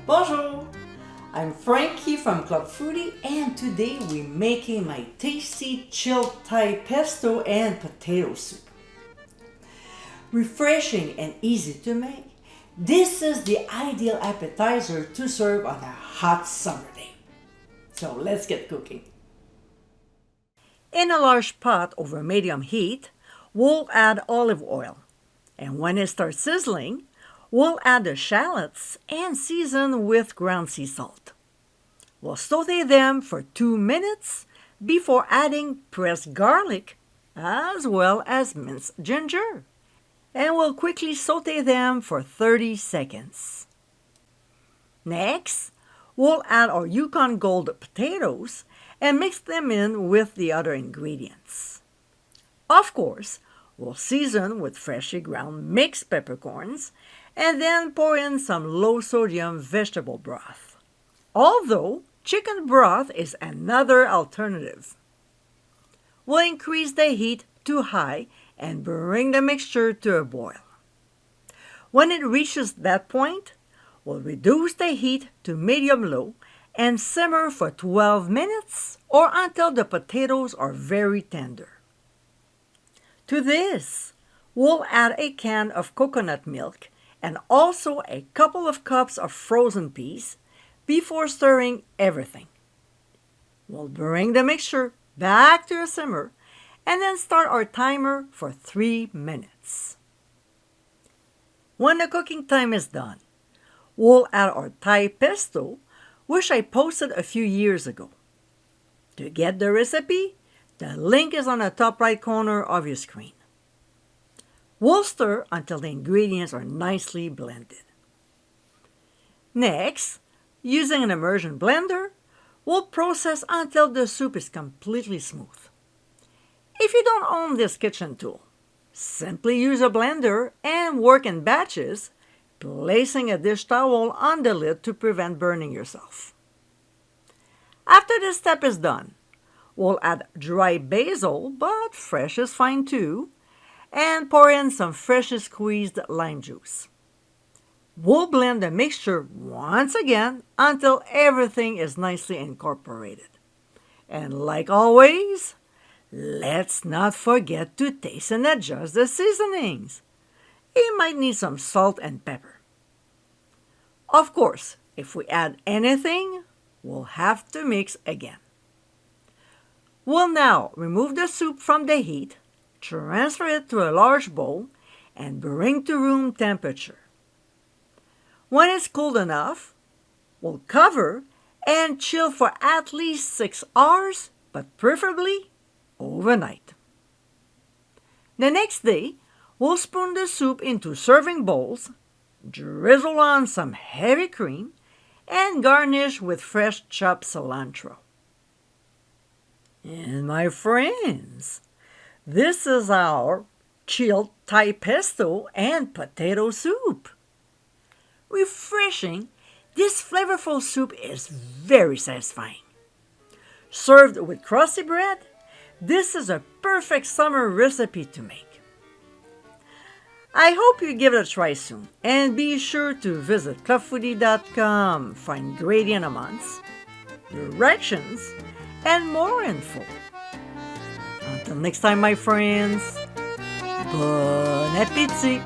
Bonjour! I'm Frankie from Club Foodie, and today we're making my tasty chilled Thai pesto and potato soup. Refreshing and easy to make, this is the ideal appetizer to serve on a hot summer day. So let's get cooking. In a large pot over medium heat, we'll add olive oil. And when it starts sizzling, we'll add the shallots and season with ground sea salt. We'll saute them for 2 minutes before adding pressed garlic as well as minced ginger. And we'll quickly saute them for 30 seconds. Next, we'll add our Yukon Gold potatoes and mix them in with the other ingredients. Of course, we'll season with freshly ground mixed peppercorns and then pour in some low-sodium vegetable broth. Although chicken broth is another alternative. We'll increase the heat to high and bring the mixture to a boil. When it reaches that point, we'll reduce the heat to medium-low and simmer for 12 minutes or until the potatoes are very tender. To this, we'll add a can of coconut milk and also a couple of cups of frozen peas before stirring everything. We'll bring the mixture back to a simmer and then start our timer for 3 minutes. When the cooking time is done, we'll add our Thai pesto, which I posted a few years ago. To get the recipe, the link is on the top right corner of your screen. We'll stir until the ingredients are nicely blended. Next, using an immersion blender, we'll process until the soup is completely smooth. If you don't own this kitchen tool, simply use a blender and work in batches, placing a dish towel on the lid to prevent burning yourself. After this step is done, we'll add dry basil, but fresh is fine too, and pour in some freshly squeezed lime juice. We'll blend the mixture once again until everything is nicely incorporated. And like always, let's not forget to taste and adjust the seasonings. You might need some salt and pepper. Of course, if we add anything, we'll have to mix again. We'll now remove the soup from the heat, transfer it to a large bowl, and bring to room temperature. When it's cooled enough, we'll cover and chill for at least 6 hours, but preferably overnight. The next day, we'll spoon the soup into serving bowls, drizzle on some heavy cream, and garnish with fresh chopped cilantro. And my friends, this is our chilled Thai pesto and potato soup. Refreshing, this flavorful soup is very satisfying. Served with crusty bread, this is a perfect summer recipe to make. I hope you give it a try soon, and be sure to visit clubfoodie.com for ingredient amounts, directions, and more info. Until next time, my friends, bon appétit!